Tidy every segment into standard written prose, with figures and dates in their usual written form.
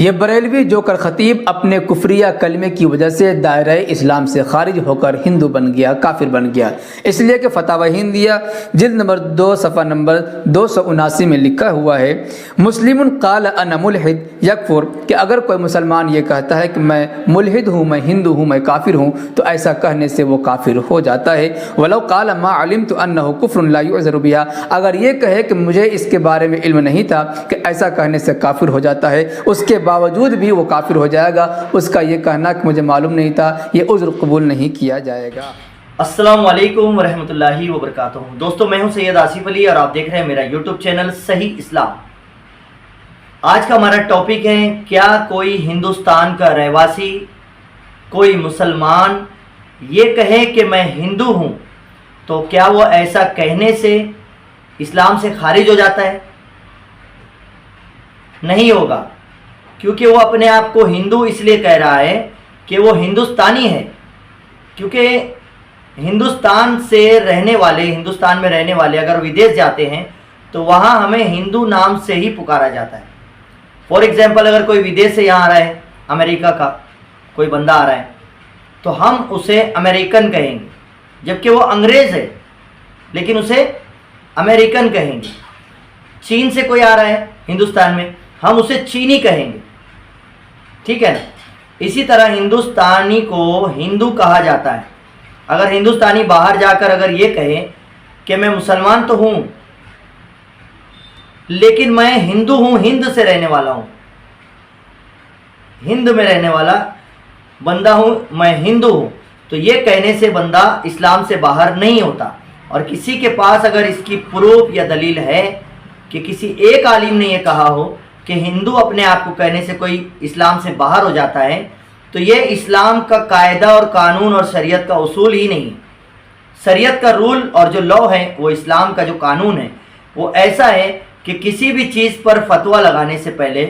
یہ بریلوی جوکر خطیب اپنے کفریہ کلمے کی وجہ سے دائرہ اسلام سے خارج ہو کر ہندو بن گیا، کافر بن گیا، اس لیے کہ فتاوی ہندیہ جلد نمبر 2 صفحہ نمبر 279 میں لکھا ہوا ہے، مسلم قال انا ملحد یکفر، کہ اگر کوئی مسلمان یہ کہتا ہے کہ میں ملحد ہوں، میں ہندو ہوں، میں کافر ہوں، تو ایسا کہنے سے وہ کافر ہو جاتا ہے۔ ولو قال ما علمت انه کفر لا يعذر بها، اگر یہ کہے کہ مجھے اس کے بارے میں علم نہیں تھا کہ ایسا کہنے سے کافر ہو جاتا ہے، اس کے باوجود بھی وہ کافر ہو جائے گا، اس کا یہ کہنا کہ مجھے معلوم نہیں تھا، یہ عذر قبول نہیں کیا جائے گا۔ السلام علیکم ورحمۃ اللہ وبرکاتہ۔ دوستو، میں ہوں سید آصف علی اور آپ دیکھ رہے ہیں میرا یوٹیوب چینل صحیح اسلام۔ آج کا ہمارا ٹاپک ہے، کیا کوئی ہندوستان کا رہواسی، کوئی مسلمان یہ کہے کہ میں ہندو ہوں تو کیا وہ ایسا کہنے سے اسلام سے خارج ہو جاتا ہے؟ نہیں ہوگا، کیونکہ وہ اپنے آپ کو ہندو اس لیے کہہ رہا ہے کہ وہ ہندوستانی ہے، کیونکہ ہندوستان میں رہنے والے اگر ودیش جاتے ہیں تو وہاں ہمیں ہندو نام سے ہی پکارا جاتا ہے۔ فار ایگزامپل، اگر کوئی ودیش سے یہاں آ رہا ہے، امریکہ کا کوئی بندہ آ رہا ہے تو ہم اسے امریکن کہیں گے، جبکہ وہ انگریز ہے لیکن اسے امریکن کہیں گے۔ چین سے کوئی آ رہا ہے ہندوستان میں، ہم اسے چینی کہیں گے، ٹھیک ہے نا؟ اسی طرح ہندوستانی کو ہندو کہا جاتا ہے۔ اگر ہندوستانی باہر جا کر اگر یہ کہے کہ میں مسلمان تو ہوں لیکن میں ہندو ہوں، ہند سے رہنے والا ہوں، ہند میں رہنے والا بندہ ہوں، میں ہندو ہوں، تو یہ کہنے سے بندہ اسلام سے باہر نہیں ہوتا۔ اور کسی کے پاس اگر اس کی پروف یا دلیل ہے کہ کسی ایک عالم نے یہ کہا ہو کہ ہندو اپنے آپ کو کہنے سے کوئی اسلام سے باہر ہو جاتا ہے، تو یہ اسلام کا قاعدہ اور قانون اور شریعت کا اصول ہی نہیں ہے۔ شریعت کا رول اور جو لا ہے، وہ اسلام کا جو قانون ہے وہ ایسا ہے کہ کسی بھی چیز پر فتویٰ لگانے سے پہلے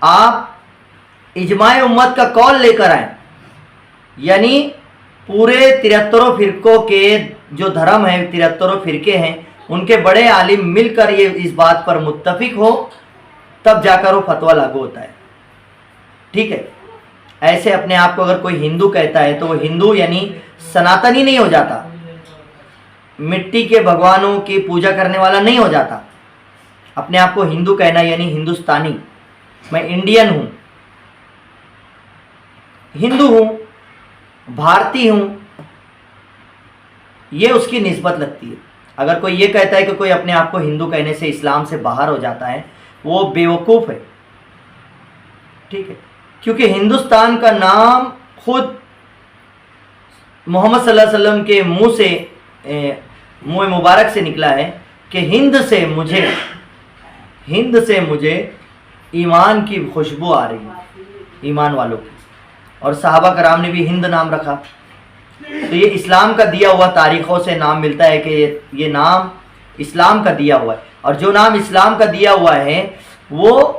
آپ اجماع امت کا قول لے کر آئیں، یعنی پورے 73 فرقوں کے جو دھرم ہے، 73 فرقے ہیں، ان کے بڑے عالم مل کر یہ اس بات پر متفق ہو، تب جا کر وہ فتویٰ لاگو ہوتا ہے، ٹھیک ہے؟ ایسے اپنے آپ کو اگر کوئی ہندو کہتا ہے تو وہ ہندو یعنی سناتنی نہیں ہو جاتا، مٹی کے بھگوانوں کی پوجا کرنے والا نہیں ہو جاتا۔ اپنے آپ کو ہندو کہنا یعنی ہندوستانی، میں انڈین ہوں، ہندو ہوں، بھارتی ہوں، یہ اس کی نسبت لگتی ہے۔ اگر کوئی یہ کہتا ہے کہ کوئی اپنے آپ کو ہندو کہنے سے اسلام سے باہر ہو جاتا ہے، وہ بیوقوف ہے، ٹھیک ہے؟ کیونکہ ہندوستان کا نام خود محمد صلی اللہ علیہ وسلم کے منہ مبارک سے نکلا ہے کہ ہند سے مجھے ایمان کی خوشبو آ رہی ہے، ایمان والوں کی، اور صحابہ کرام نے بھی ہند نام رکھا۔ تو یہ اسلام کا دیا ہوا، تاریخوں سے نام ملتا ہے کہ یہ نام اسلام کا دیا ہوا ہے، اور جو نام اسلام کا دیا ہوا ہے وہ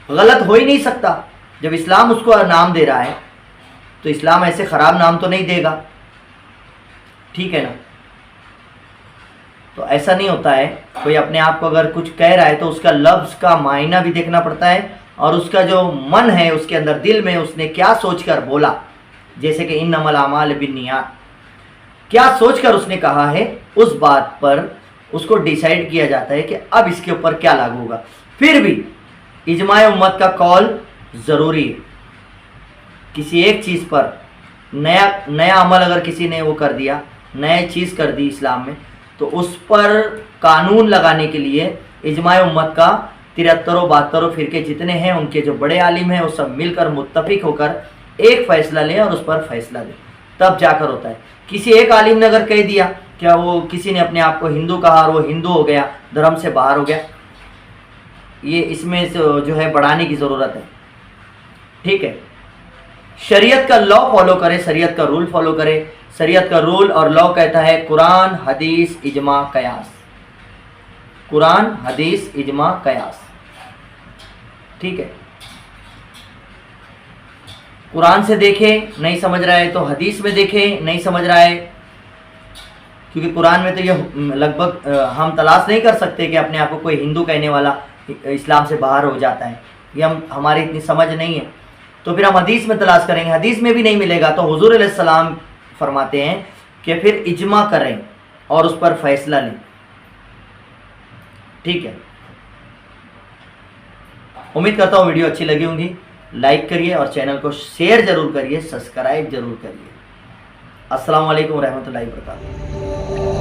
غلط ہو ہی نہیں سکتا۔ جب اسلام اس کو نام دے رہا ہے تو اسلام ایسے خراب نام تو نہیں دے گا، ٹھیک ہے نا؟ تو ایسا نہیں ہوتا ہے، کوئی اپنے آپ کو اگر کچھ کہہ رہا ہے تو اس کا لفظ کا معنی بھی دیکھنا پڑتا ہے، اور اس کا جو من ہے، اس کے اندر دل میں اس نے کیا سوچ کر بولا، جیسے کہ انما الاعمال بالنیات، کیا سوچ کر اس نے کہا ہے، اس بات پر اس کو ڈیسائیڈ کیا جاتا ہے کہ اب اس کے اوپر کیا لاگو ہوگا۔ پھر بھی اجماع امت کا قول ضروری ہے۔ کسی ایک چیز پر نیا عمل اگر کسی نے وہ کر دیا، نئے چیز کر دی اسلام میں، تو اس پر قانون لگانے کے لیے اجماع امت کا 73 فرقے جتنے ہیں، ان کے جو بڑے عالم ہیں، وہ سب مل کر متفق ہو کر ایک فیصلہ لیں اور اس پر فیصلہ دیں، تب جا کر ہوتا ہے۔ کسی ایک عالم نے اگر کہہ دیا، کیا وہ کسی نے اپنے آپ کو ہندو کہا اور وہ ہندو ہو گیا، دھرم سے باہر ہو گیا، یہ اس میں جو ہے بڑھانے کی ضرورت ہے، ٹھیک ہے؟ شریعت کا لا فالو کرے، شریعت کا رول فالو کرے۔ شریعت کا رول اور لا کہتا ہے قرآن، حدیث، اجماع، قیاس، قرآن، حدیث، اجماع، قیاس، ٹھیک ہے؟ قرآن سے دیکھے نہیں سمجھ رہا ہے تو حدیث میں دیکھے نہیں سمجھ رہا ہے، کیونکہ قرآن میں تو یہ لگ بھگ ہم تلاش نہیں کر سکتے کہ اپنے آپ کو کوئی ہندو کہنے والا اسلام سے باہر ہو جاتا ہے، یہ ہماری اتنی سمجھ نہیں ہے، تو پھر ہم حدیث میں تلاش کریں گے، حدیث میں بھی نہیں ملے گا تو حضور علیہ السلام فرماتے ہیں کہ پھر اجماع کریں اور اس پر فیصلہ لیں. ٹھیک ہے، امید کرتا ہوں ویڈیو اچھی لگی ہوں گی. لائک کریے اور چینل کو شیئر ضرور کریے، سبسکرائب ضرور کریے. السلام علیکم ورحمۃ اللہ وبرکاتہ.